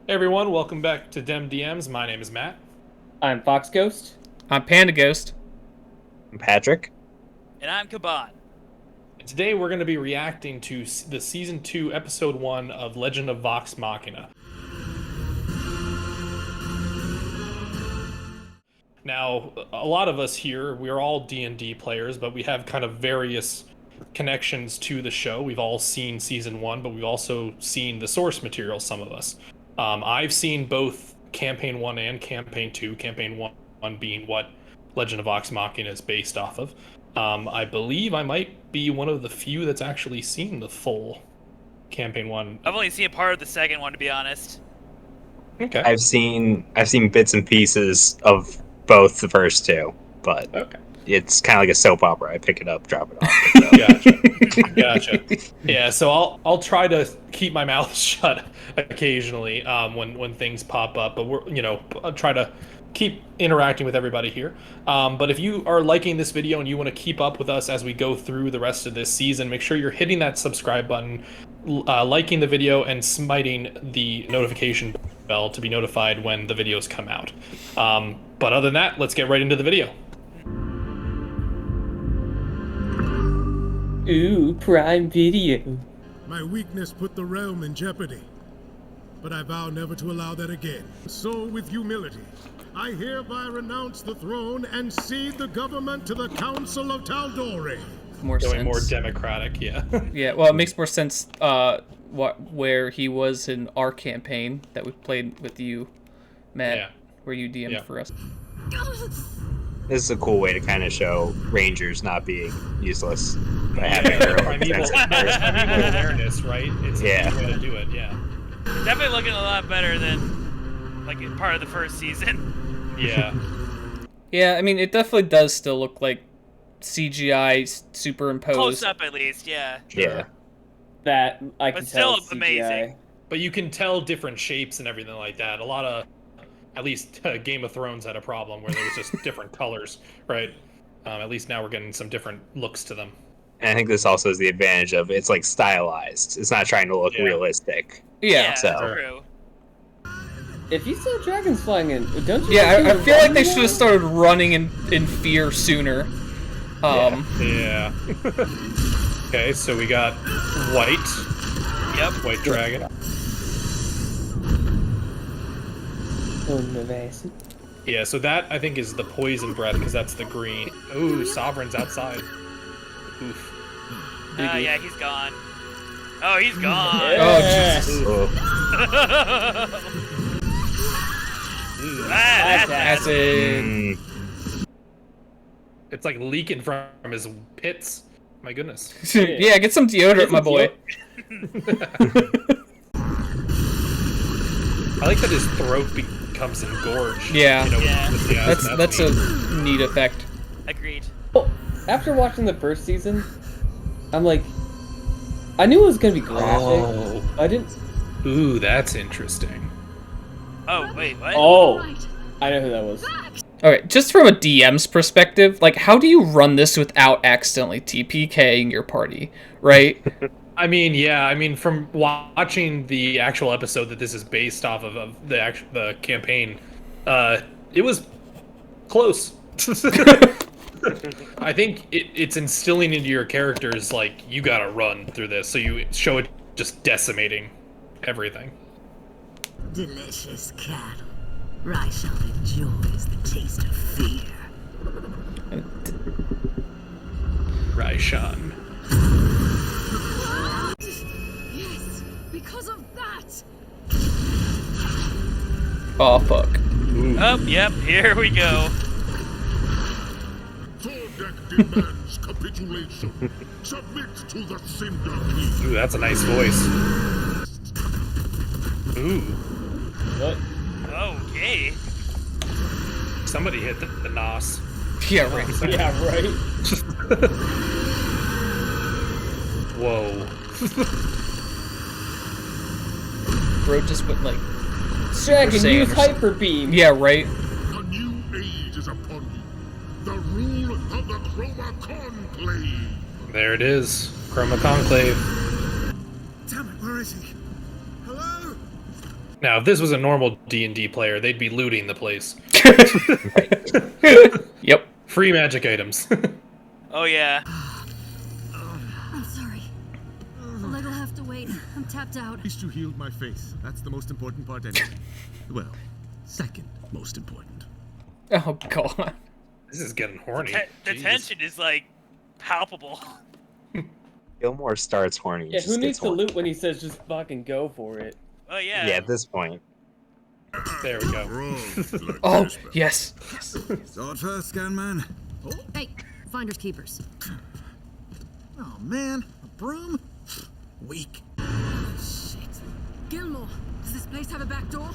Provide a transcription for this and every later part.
Hey everyone, welcome back to DemDMs. My name is Matt. I'm Fox Ghost. I'm Panda Ghost. I'm Patrick. And I'm Kabon. And today we're going to be reacting to the Season 2, Episode 1 of Legend of Vox Machina. Now, a lot of us here, we're all D&D players, but we have kind of various connections to the show. We've all seen Season 1, but we've also seen the source material, some of us. I've seen both Campaign 1 and Campaign 2, Campaign 1 being what Legend of Vox Machina is based off of. I believe I might be one of the few that's actually seen the full Campaign 1. I've only seen part of the second one, to be honest. Okay. I've seen bits and pieces of both the first two, but Okay. it's kind of like a soap opera. I pick it up, drop it off. Gotcha. Yeah, so I'll try to keep my mouth shut occasionally when things pop up, but I'll try to keep interacting with everybody here. But if you are liking this video and you want to keep up with us as we go through the rest of this season, make sure you're hitting that subscribe button, liking the video, and smiting the notification bell to be notified when the videos come out. But other than that, let's get right into the video. Ooh, Prime Video. My weakness put the realm in jeopardy, but I vow never to allow that again. So, with humility, I hereby renounce the throne and cede the government to the Council of Taldori. More Going sense. more democratic, yeah. Yeah, well, it makes more sense where he was in our campaign that we played with you, Matt, Yeah. where you DM'd Yeah. for us. This is a cool way to kind of show Rangers not being useless by having their own Primeval awareness, right? It's Yeah. a good way to do it, yeah. Definitely looking a lot better than like part of the first season. Yeah. Yeah, I mean, it definitely does still look like CGI superimposed. Close up, at least. Yeah. Yeah. That I can But still tell. it's amazing. CGI. But you can tell different shapes and everything like that. A lot of, at least Game of Thrones had a problem where there was just different colors, right? At least now we're getting some different looks to them. And I think this also is the advantage of it's like stylized. It's not trying to look Yeah. realistic. Yeah. So- That's true. If you saw dragons flying in, don't you? Yeah, think I would feel like run they more? should have started running in fear sooner. Yeah. Okay, so we got Yep. white dragon. Amazing. Yeah, so that I think is the poison breath because that's the green. Ooh, Sovereign's outside. Oof. Yeah, he's gone. Oh, he's gone. Oh, Yeah. Jesus. Oh. That's Acid. Mm. It's like leaking from his pits. My goodness. Yeah, get some deodorant, my boy. I like that his throat becomes engorged. Yeah. You know, Yeah. with the acid. That's a neat. neat effect. Agreed. Well, after watching the first season, I'm like, I knew it was gonna be graphic. Oh. I didn't. Ooh, that's interesting. Oh, wait, what? Oh, I know who that was. Alright, just from a DM's perspective, like, how do you run this without accidentally TPKing your party, right? I mean, from watching the actual episode that this is based off of the campaign, it was close. I think it's instilling into your characters like you gotta run through this, so you show it just decimating everything. Delicious cattle. Ryshaw enjoys the taste of fear. Raishan. Yes, because of that. Oh, fuck. Ooh. Oh, yep, here we go. Thordak demands capitulation. Submit to the Cinder King. Ooh, that's a nice voice. Ooh, What? Okay. somebody hit the nos. Yeah, right. Yeah, right. Whoa. Bro just went, like... Dragon, Saiyan use or something. hyper beam. Yeah, right? A new age is upon you. The rule of the Chroma Conclave. There it is. Chroma Conclave. Damn it, where is he? Hello? Now, if this was a normal D&D player, they'd be looting the place. Yep. Free magic items. Oh yeah. I'm sorry. The leg will have to wait. I'm tapped out. At least you healed my face. That's the most important part anyway. Well, second most important. Oh god. This is getting horny. The Jesus. tension is like palpable. Gilmore starts horny. Yeah, just who needs gets to horny. loot when he says just fucking go for it? Oh yeah. Yeah, at this point. There we go. Oh, yes. Sword first, Scanman. Hey, finders keepers. Oh man, a broom? Weak. Shit. Gilmore, does this place have a back door?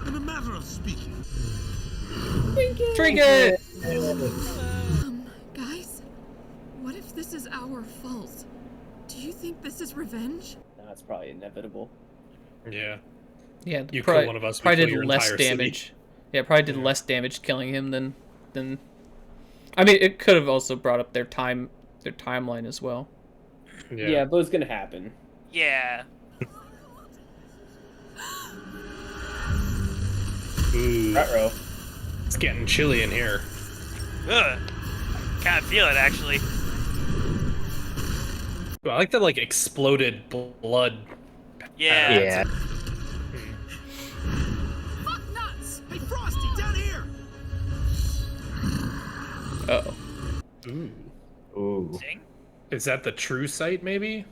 In a matter of speaking. Trinket! Guys, what if this is our fault? Do you think this is revenge? Nah, it's probably inevitable. Yeah. You Yeah, kill probably, one of us, we probably kill did your less entire city. damage. Yeah, probably did less damage killing him than. I mean, it could have also brought up their timeline as well. Yeah, but it's gonna happen. Yeah. Ooh, Ruh-roh. it's getting chilly in here. Ugh. Kind of feel it actually. Ooh, I like the like exploded blood. Yeah. Yeah. Fuck nuts! Hey, Frosty, down here! Uh-oh. Ooh. Ooh. Sing? Is that the true site, maybe? Is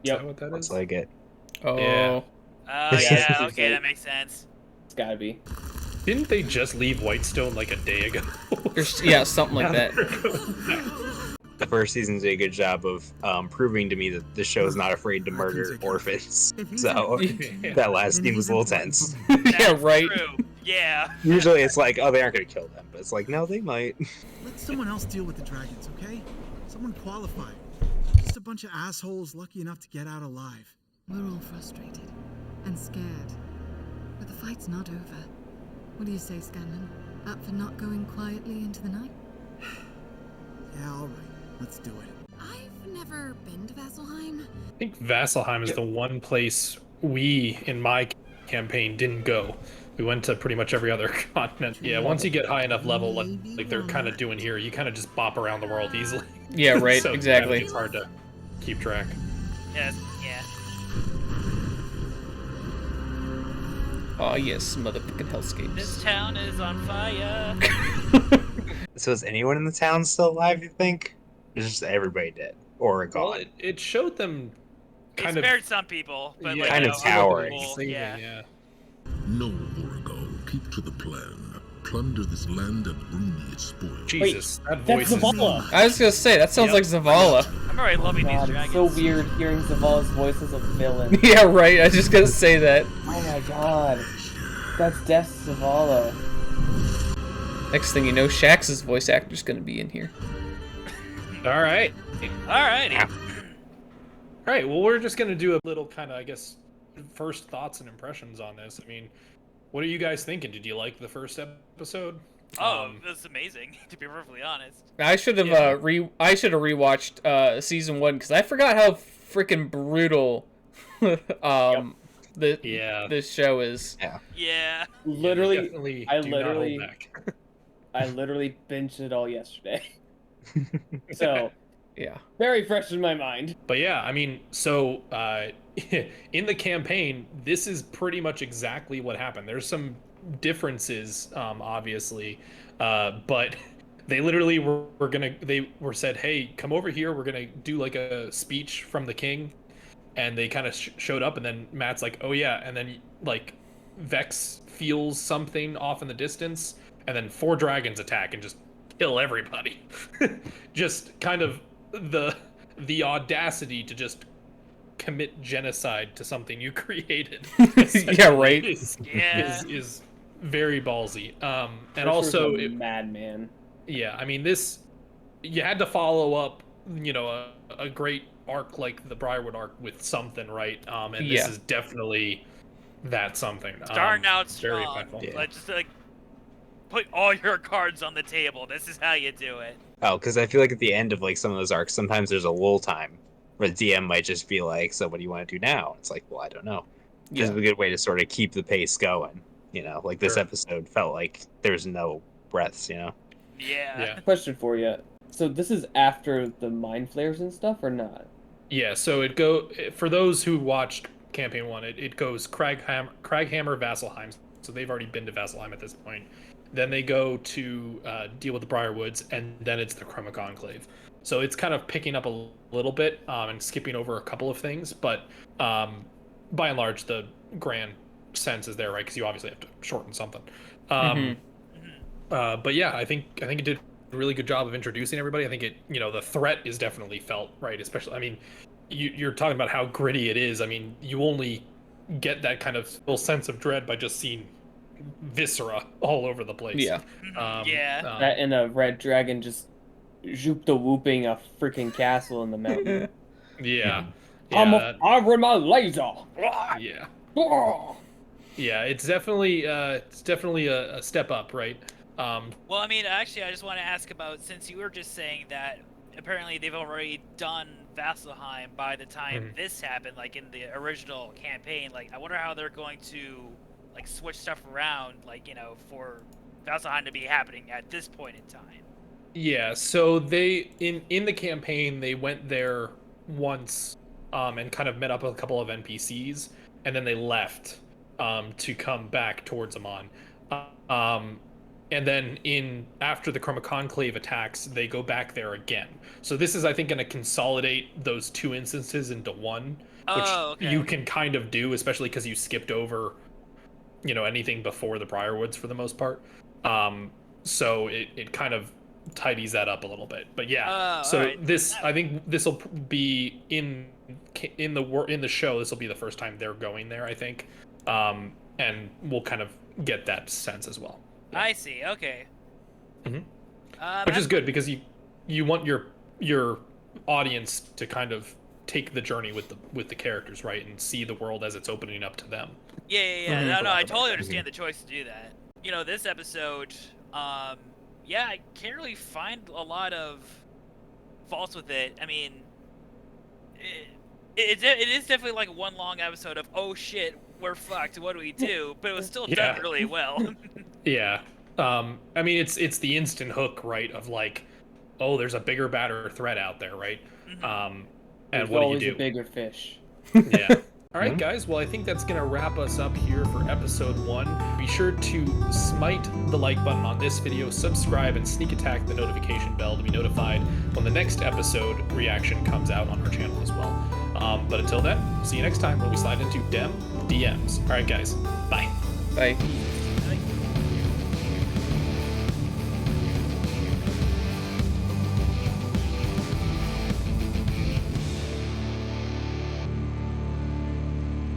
Yep. that what that Looks is? like it. Oh. Yeah. Oh Yeah, yeah. it's Okay, like- that makes sense. It's gotta be. Didn't they just leave Whitestone like a day ago? Yeah, something like that. The first season did a good job of proving to me that the show is not afraid to murder orphans. So Yeah. that last scene was a little tense. Yeah, That's right. True. Yeah. Usually it's like, oh, they aren't going to kill them. But it's like, no, they might. Let someone else deal with the dragons, okay? Someone qualified. Just a bunch of assholes lucky enough to get out alive. We're all frustrated and scared. But the fight's not over. What do you say, Scanlan? Up for not going quietly into the night? Yeah, all right. Let's do it. I've never been to Vasselheim. I think Vasselheim is the one place we, in my campaign, didn't go. We went to pretty much every other continent. Yeah, once you get high enough level, like they're kind of doing here, you kind of just bop around the world easily. Yeah, right, So, exactly. It's hard to keep track. Yeah. Yeah. Oh, yes, motherfucking This hellscapes. town is on fire. So is anyone in the town still alive, you think? It's just everybody dead. Or Well, gone. it showed them It kind of spared some people, but yeah, like, Kind you of know, towering. people- saving, Yeah. yeah. No, Origo. Keep to the plan. Plunder this land and bring me its spoil. Jesus, that That's voice is Zavala! I was gonna say, that sounds Yep. like Zavala. I'm already loving these God, it's dragons. so weird hearing Zavala's voice as a villain. Yeah, right, I was just gonna say that. Oh my god. That's Death Zavala. Next thing you know, Shax's voice actor's gonna be in here. All right. Alrighty. All right. Well, we're just gonna do a little kind of, I guess, first thoughts and impressions on this. I mean, what are you guys thinking? Did you like the first episode? Oh, that's amazing. To be perfectly honest. I should have Yeah. I should have rewatched season 1 because I forgot how freaking brutal Yeah. this show is. Yeah. Literally, Definitely I do not hold literally- back. I literally binged it all yesterday. So, Yeah. very fresh in my mind. But yeah, I mean, so in the campaign, this is pretty much exactly what happened. There's some differences, obviously, but they literally they were said, hey, come over here. We're gonna do like a speech from the king, and they kind of showed up, and then Matt's like, oh yeah, and then like Vex feels something off in the distance, and then 4 dragons attack and just kill everybody. Just kind of the audacity to just commit genocide to something you created. Yeah, right. Yeah. Is very ballsy. And This also, was a madman. yeah, I mean, this, you had to follow up, you know, a great arc like the Briarwood arc with something, right? And this Yeah. is definitely that something. Starting out very strong. impactful. Yeah. Like, just like put all your cards on the table. This is how you do it. Oh, because I feel like at the end of like some of those arcs, sometimes there's a lull time where the DM might just be like, "So what do you want to do now?" It's like, well, I don't know. this is a good way to sort of keep the pace going. You know, like this Sure. episode felt like there's no breaths. You know. Yeah. Question for you. So this is after the mind flares and stuff, or not? Yeah, so for those who watched campaign 1, it goes Craghammer, Vasselheim. So they've already been to Vasselheim at this point. Then they go to deal with the Briarwoods, and then it's the Chroma Conclave. So it's kind of picking up a little bit and skipping over a couple of things, but by and large, the grand sense is there, right? Because you obviously have to shorten something. But yeah, I think it did a really good job of introducing everybody. I think the threat is definitely felt, right? Especially, I mean, you're talking about how gritty it is. I mean, you only get that kind of full sense of dread by just seeing viscera all over the place. Yeah. That and a red dragon just whooping a freaking castle in the mountain. Yeah. I'm firing my laser. Yeah. Yeah, it's definitely a step up, right? Well, I mean, actually, I just want to ask about, since you were just saying that apparently they've already done Vasselheim by the time this happened, like in the original campaign. Like, I wonder how they're going to like switch stuff around, like, you know, for Vasselheim to be happening at this point in time. Yeah, so they in the campaign they went there once and kind of met up with a couple of NPCs, and then they left to come back towards Amon. And then after the Chroma Conclave attacks, they go back there again. So this is, I think, going to consolidate those two instances into one, which you can kind of do, especially because you skipped over, anything before the Briarwoods for the most part. So it kind of tidies that up a little bit. But yeah, I think this will be in the show. This will be the first time they're going there, I think, and we'll kind of get that sense as well. Yeah. I see. Okay. Which is good, because you want your audience to kind of take the journey with the characters, right, and see the world as it's opening up to them. Yeah. No, I totally understand the choice to do that. This episode, I can't really find a lot of faults with it. I mean, it is definitely like one long episode of, oh shit, we're fucked, what do we do? But it was still done really well. Yeah. I mean, it's the instant hook, right, of like, oh, there's a bigger, badder threat out there, right? And there's what do you always do? a bigger fish. Yeah. All right, guys. Well, I think that's going to wrap us up here for episode 1. Be sure to smite the like button on this video, subscribe, and sneak attack the notification bell to be notified when the next episode reaction comes out on our channel as well. But until then, see you next time when we slide into DemDMs. All right, guys. Bye. Bye.